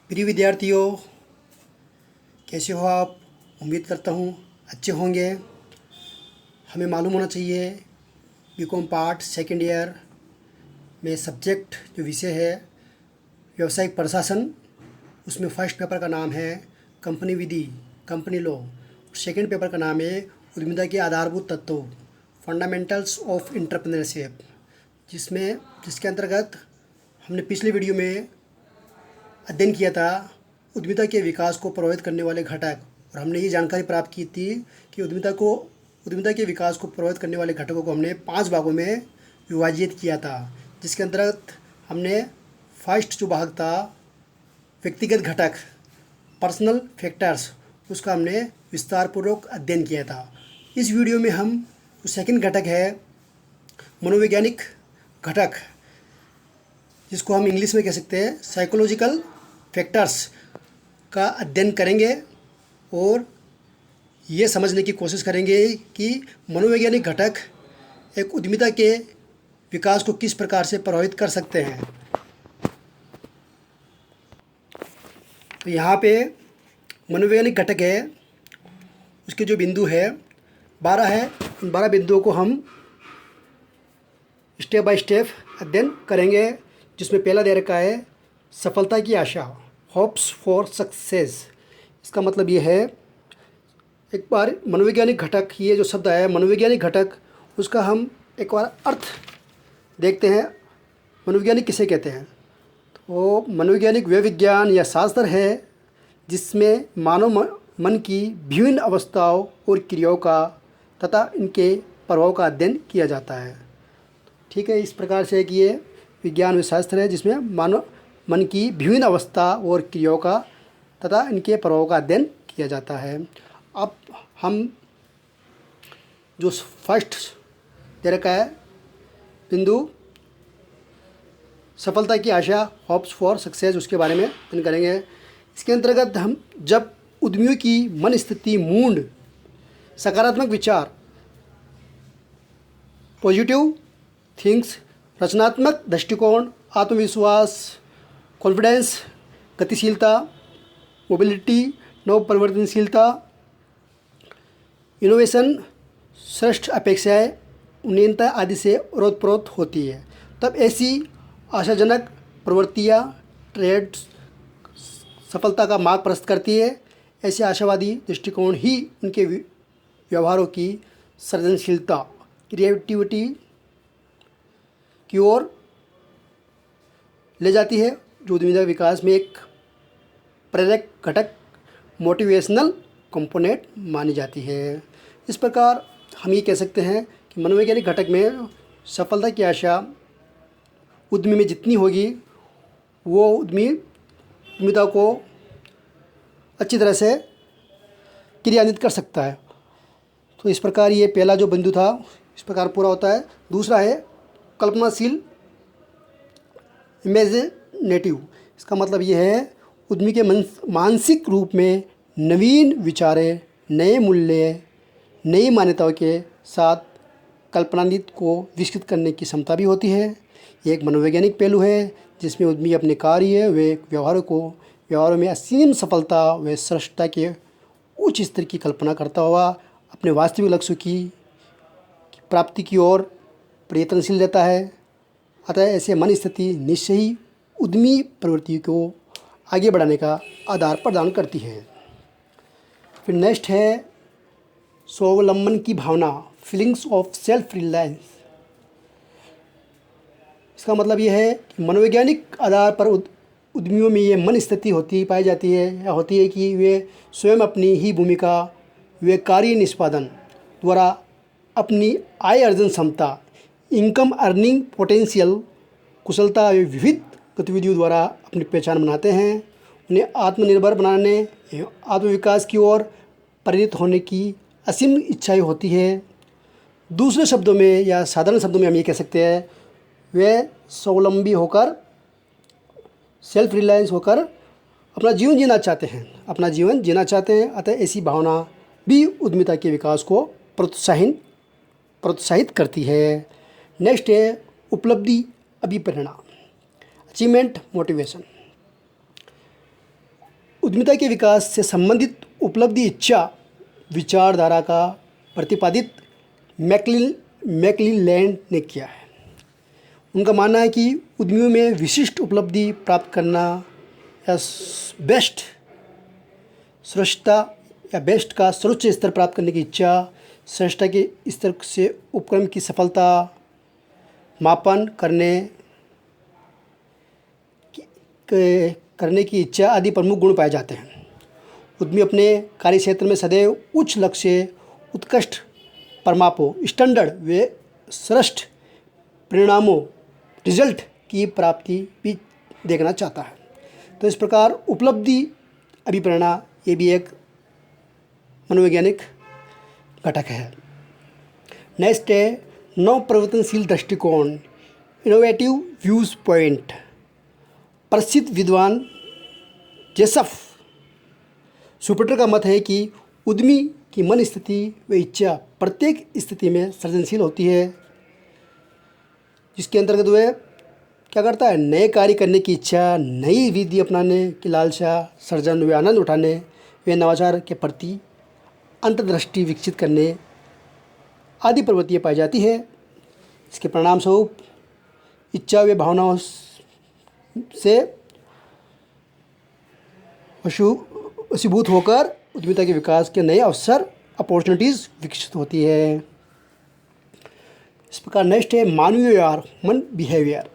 प्रिय विद्यार्थियों, कैसे हो आप? उम्मीद करता हूँ अच्छे होंगे। हमें मालूम होना चाहिए बीकॉम पार्ट सेकेंड ईयर में सब्जेक्ट जो विषय है व्यावसायिक प्रशासन, उसमें फर्स्ट पेपर का नाम है कंपनी विधि, कंपनी लॉ। सेकेंड पेपर का नाम है उद्यमिता के आधारभूत तत्वों, फंडामेंटल्स ऑफ एंटरप्रेन्योरशिप, जिसके अंतर्गत हमने पिछले वीडियो में अध्ययन किया था उद्यमिता के विकास को प्रभावित करने वाले घटक, और हमने ये जानकारी प्राप्त की थी कि उद्यमिता के विकास को प्रभावित करने वाले घटकों को हमने 5 भागों में विभाजित किया था, जिसके अंतर्गत हमने फर्स्ट जो भाग था व्यक्तिगत घटक, पर्सनल फैक्टर्स, उसका हमने विस्तारपूर्वक अध्ययन किया था। इस वीडियो में हम जो सेकंड घटक है मनोवैज्ञानिक घटक, जिसको हम इंग्लिश में कह सकते हैं साइकोलॉजिकल फैक्टर्स, का अध्ययन करेंगे और ये समझने की कोशिश करेंगे कि मनोवैज्ञानिक घटक एक उद्यमिता के विकास को किस प्रकार से प्रभावित कर सकते हैं। तो यहाँ पे मनोवैज्ञानिक घटक है, उसके जो बिंदु है 12 है। इन 12 बिंदुओं को हम स्टेप बाय स्टेप अध्ययन करेंगे, जिसमें पहला दे रखा है सफलता की आशा, होप्स फॉर सक्सेस। इसका मतलब ये है, एक बार मनोवैज्ञानिक घटक, ये जो शब्द है मनोवैज्ञानिक घटक, उसका हम एक बार अर्थ देखते हैं। मनोवैज्ञानिक किसे कहते हैं? तो मनोवैज्ञानिक वे विज्ञान या शास्त्र है जिसमें मानव मन की विभिन्न अवस्थाओं और क्रियाओं का तथा इनके प्रभाव का अध्ययन किया जाता है। ठीक है, इस प्रकार से कि ये विज्ञान व शास्त्र है जिसमें मानव मन की विभिन्न अवस्था और क्रियाओं का तथा इनके प्रभाव का अध्ययन किया जाता है। अब हम जो फर्स्ट दे रखा है बिंदु सफलता की आशा, होप्स फॉर सक्सेस, उसके बारे में अध्ययन करेंगे। इसके अंतर्गत हम जब उद्यमियों की मन स्थिति, मूड, सकारात्मक विचार, पॉजिटिव थिंग्स, रचनात्मक दृष्टिकोण, आत्मविश्वास, कॉन्फिडेंस, गतिशीलता, मोबिलिटी, नव परिवर्तनशीलता, इनोवेशन, श्रेष्ठ अपेक्षाएं, उन्नयनता आदि से ओतप्रोत होती है, तब ऐसी आशाजनक प्रवृत्तियाँ ट्रेड सफलता का मार्ग प्रशस्त करती है। ऐसे आशावादी दृष्टिकोण ही उनके व्यवहारों की सृजनशीलता, क्रिएटिविटी की ओर ले जाती है, जो उद्यमिता विकास में एक प्रेरक घटक, मोटिवेशनल कंपोनेंट मानी जाती है। इस प्रकार हम ये कह सकते हैं कि मनोवैज्ञानिक घटक में सफलता की आशा उद्यमी में जितनी होगी, वो उद्यमिता को अच्छी तरह से क्रियान्वित कर सकता है। तो इस प्रकार ये पहला जो बिंदु था इस प्रकार पूरा होता है। दूसरा है कल्पनाशील, इमेजिनेटिव। इसका मतलब ये है उद्यमी के मानसिक रूप में नवीन विचारें, नए मूल्य, नई मान्यताओं के साथ कल्पनान्वित को विकसित करने की क्षमता भी होती है। ये एक मनोवैज्ञानिक पहलू है जिसमें उद्यमी अपने कार्य व व्यवहारों में असीम सफलता व श्रेष्ठता के उच्च स्तर की कल्पना करता हुआ अपने वास्तविक लक्ष्य की प्राप्ति की ओर प्रयत्नशील रहता है। अतः ऐसे मन स्थिति निश्चय ही उद्यमी प्रवृत्ति को आगे बढ़ाने का आधार प्रदान करती है। फिर नेक्स्ट है स्वावलंबन की भावना, फीलिंग्स ऑफ सेल्फ रिलायंस। इसका मतलब यह है कि मनोवैज्ञानिक आधार पर उद्यमियों में ये मन स्थिति पाई जाती है या होती है कि वे स्वयं अपनी ही भूमिका व कार्य निष्पादन द्वारा अपनी आय अर्जन क्षमता, इनकम अर्निंग पोटेंशियल, कुशलता व विविध गतिविधियों द्वारा अपनी पहचान बनाते हैं। उन्हें आत्मनिर्भर बनाने एवं आत्मविकास की ओर प्रेरित होने की असीम इच्छाएं होती है। दूसरे शब्दों में या साधारण शब्दों में हम ये कह सकते हैं, वे स्वावलंबी होकर, सेल्फ रिलायंस होकर अपना जीवन जीना चाहते हैं। अतः ऐसी भावना भी उद्यमिता के विकास को प्रोत्साहित करती है। नेक्स्ट है उपलब्धि अभिप्रेरणा, अचीवमेंट मोटिवेशन। उद्यमिता के विकास से संबंधित उपलब्धि इच्छा विचारधारा का प्रतिपादित मैकक्लेलैंड ने किया है। उनका मानना है कि उद्यमियों में विशिष्ट उपलब्धि प्राप्त करना या बेस्ट का सर्वोच्च स्तर प्राप्त करने की इच्छा, श्रेष्ठता के स्तर से उपक्रम की सफलता मापन करने की इच्छा आदि प्रमुख गुण पाए जाते हैं। उद्यमी अपने कार्य क्षेत्र में सदैव उच्च लक्ष्य, उत्कृष्ट परमापो स्टैंडर्ड व श्रेष्ठ परिणामों रिजल्ट की प्राप्ति भी देखना चाहता है। तो इस प्रकार उपलब्धि अभिप्रेरणा ये भी एक मनोवैज्ञानिक घटक है। नेक्स्ट है नव परिवर्तनशील दृष्टिकोण, इनोवेटिव व्यूज पॉइंट। प्रसिद्ध विद्वान जेसफ शुपेटर का मत है कि उद्यमी की मन स्थिति व इच्छा प्रत्येक स्थिति में सृजनशील होती है, जिसके अंतर्गत वह क्या करता है, नए कार्य करने की इच्छा, नई विधि अपनाने की लालसा, सृजन व आनंद उठाने व नवाचार के प्रति अंतर्दृष्टि विकसित करने आदि प्रवृत्तियाँ पाई जाती है। इसके परिणाम स्वरूप इच्छा व भावनाओं से वशीभूत होकर उद्यमिता के विकास के नए अवसर अपॉर्चुनिटीज़ विकसित होती है। इस प्रकार नेक्स्ट है मानवीय व्यवहार, ह्यूमन बिहेवियर।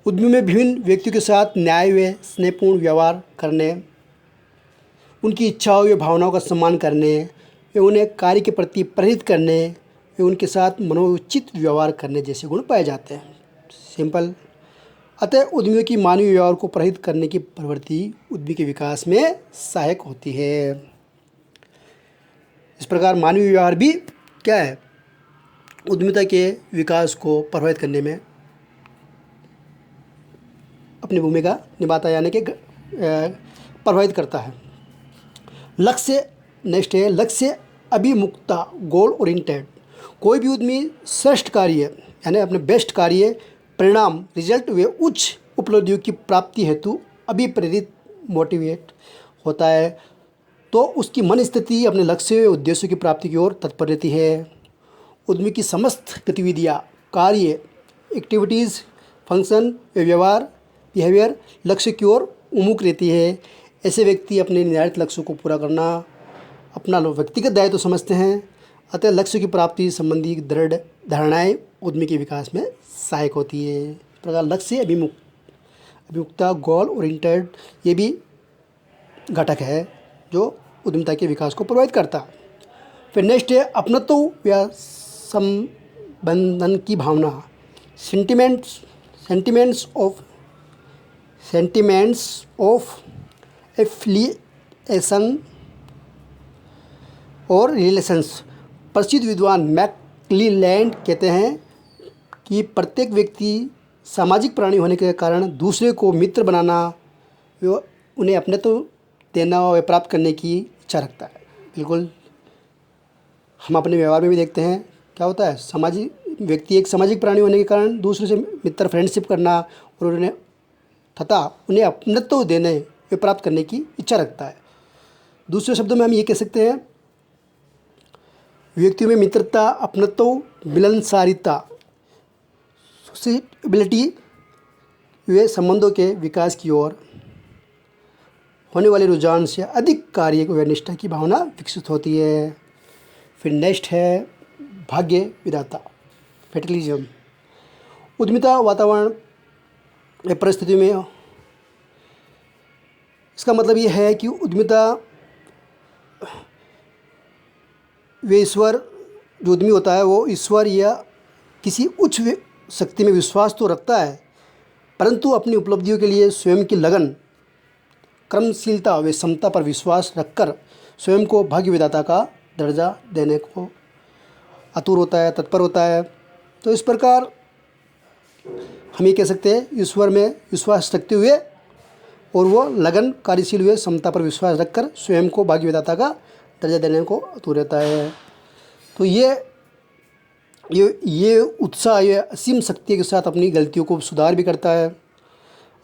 उद्यमी में विभिन्न व्यक्तियों के साथ न्याय व स्नेहपूर्ण व्यवहार करने, उनकी इच्छाओं व भावनाओं का सम्मान करने व उन्हें कार्य के प्रति प्रेरित करने व उनके साथ मनोचित व्यवहार करने जैसे गुण पाए जाते हैं। सिंपल। अतः उद्यमियों की मानवीय व्यवहार को प्रेरित करने की प्रवृत्ति उद्यमी के विकास में सहायक होती है। इस प्रकार मानवीय व्यवहार भी क्या है, उद्यमिता के विकास को प्रभावित करने में अपनी भूमिका निभाता यानी कि प्रभावित करता है। लक्ष्य नेक्स्ट है लक्ष्य अभिमुखता, गोल ओरिएंटेड। कोई भी उद्यमी श्रेष्ठ कार्य यानी अपने बेस्ट कार्य, परिणाम, रिजल्ट व उच्च उपलब्धियों की प्राप्ति हेतु अभिप्रेरित मोटिवेट होता है, तो उसकी मन स्थिति अपने लक्ष्य व उद्देश्यों की प्राप्ति की ओर तत्पर रहती है। उद्यमी की समस्त गतिविधियाँ, कार्य, एक्टिविटीज़, फंक्शन व व्यवहार बिहेवियर लक्ष्य की ओर उन्मुख रहती है। ऐसे व्यक्ति अपने निर्धारित लक्ष्यों को पूरा करना अपना व्यक्तिगत दायित्व समझते हैं। अतः लक्ष्य की प्राप्ति संबंधी दृढ़ धारणाएं उद्यमी के विकास में सहायक होती है। इस प्रकार लक्ष्य अभिमुखता, गोल ओरिएंटेड ये भी घटक है जो उद्यमिता के विकास को प्रभावित करता है। फिर नेक्स्ट है अपनत्व या संबंधन की भावना, सेंटिमेंट्स ऑफ एफिलिएशन और रिलेशंस। प्रसिद्ध विद्वान मैकक्लेलैंड कहते हैं कि प्रत्येक व्यक्ति सामाजिक प्राणी होने के कारण दूसरे को मित्र बनाना, उन्हें अपने तो देना और प्राप्त करने की इच्छा रखता है। बिल्कुल हम अपने व्यवहार में भी देखते हैं क्या होता है, सामाजिक व्यक्ति एक सामाजिक प्राणी होने के कारण दूसरे से मित्र फ्रेंडशिप करना और उन्हें अपनत्व देने व प्राप्त करने की इच्छा रखता है। दूसरे शब्दों में हम ये कह सकते हैं व्यक्तियों में मित्रता, अपनत्व, मिलनसारिता, सोशेबिलिटी वे संबंधों के विकास की ओर होने वाले रुझान से अधिक कार्य व निष्ठा की भावना विकसित होती है। फिर नेक्स्ट है भाग्य विधाता, फैटलिज्म। उद्यमिता वातावरण या परिस्थिति में इसका मतलब ये है कि उद्यमिता वे ईश्वर जो उद्यमी होता है वो ईश्वर या किसी उच्च शक्ति में विश्वास तो रखता है, परंतु अपनी उपलब्धियों के लिए स्वयं की लगन, कर्मशीलता व क्षमता पर विश्वास रखकर स्वयं को भाग्य विधाता का दर्जा देने को आतुर होता है, तत्पर होता है। तो इस प्रकार हम ये कह सकते हैं ईश्वर में विश्वास रखते हुए और वो लगन, कार्यशील हुए, क्षमता पर विश्वास रखकर स्वयं को भाग्य विधाता का दर्जा देने को आतुर रहता है। तो ये उत्साह, ये असीम शक्ति के साथ अपनी गलतियों को सुधार भी करता है।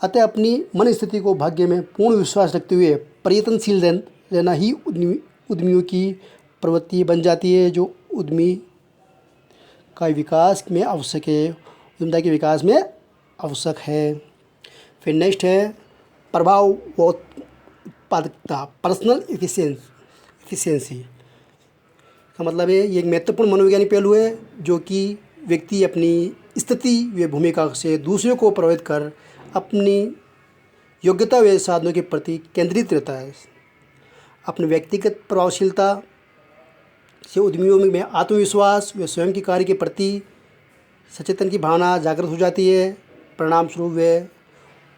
अतः अपनी मन स्थिति को भाग्य में पूर्ण विश्वास रखते हुए प्रयत्नशील रहना ही उद्यमियों की प्रवृत्ति बन जाती है, जो उद्यमी का विकास में आवश्यक है, उद्यमिता के विकास में आवश्यक है। फिर नेक्स्ट है प्रभाव व उत्पादकता, पर्सनल एफिशिएंसी का मतलब है ये एक महत्वपूर्ण मनोवैज्ञानिक पहलू है जो कि व्यक्ति अपनी स्थिति व भूमिका से दूसरों को प्रभावित कर अपनी योग्यता व साधनों के प्रति केंद्रित रहता है। अपनी व्यक्तिगत प्रभावशीलता से उद्यमियों में आत्मविश्वास व स्वयं के कार्य के प्रति सचेतन की भावना जागृत हो जाती है। परिणाम स्वरूप वे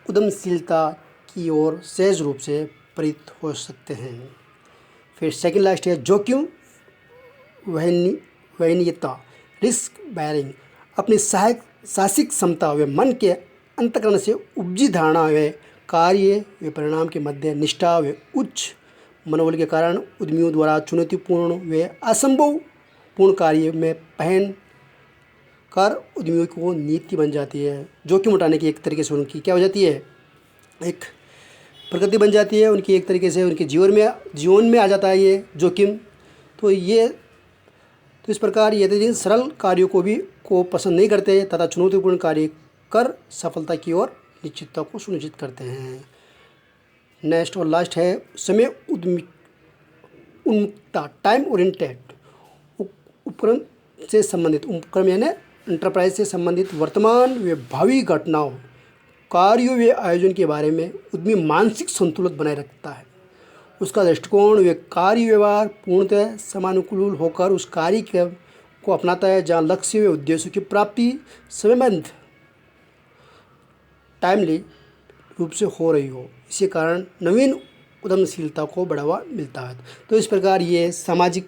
उद्यमशीलता की ओर सहज रूप से प्रेरित हो सकते हैं। फिर सेकंड लास्ट है जोखिम वहनीयता, रिस्क बैरिंग। अपनी साहसिक क्षमता व मन के अंतःकरण से उपजी धारणा व कार्य व परिणाम के मध्य निष्ठा व उच्च मनोबल के कारण उद्यमियों द्वारा चुनौतीपूर्ण व असंभव पूर्ण कार्य में पहन कर उद्यमियों को नीति बन जाती है। जोखिम उठाने की एक तरीके से उनकी क्या हो जाती है, एक प्रकृति बन जाती है उनकी, एक तरीके से उनके जीवन में आ जाता है ये जोखिम। तो इस प्रकार ये सरल कार्यों को पसंद नहीं करते तथा चुनौतीपूर्ण कार्य कर सफलता की ओर निश्चितता को सुनिश्चित करते हैं। नेक्स्ट और लास्ट है समय उन्मुखता, टाइम ओरिएंटेड। उपक्रम से संबंधित, उपक्रम यानी एंटरप्राइज से संबंधित वर्तमान व भावी घटनाओं, कार्यों व आयोजन के बारे में उद्यमी मानसिक संतुलन बनाए रखता है। उसका दृष्टिकोण व कार्य व्यवहार पूर्णतः समानुकूल होकर उस कार्य को अपनाता है जहाँ लक्ष्य व उद्देश्यों की प्राप्ति समयबद्ध टाइमली रूप से हो रही हो। इसी कारण नवीन उद्यमशीलता को बढ़ावा मिलता है। तो इस प्रकार ये सामाजिक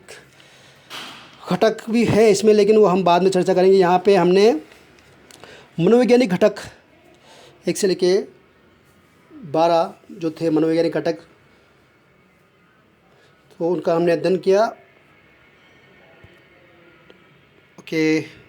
घटक भी है इसमें, लेकिन वो हम बाद में चर्चा करेंगे। यहाँ पे हमने मनोवैज्ञानिक घटक 1 से लेके 12 जो थे मनोवैज्ञानिक घटक, तो उनका हमने अध्ययन किया। ओके।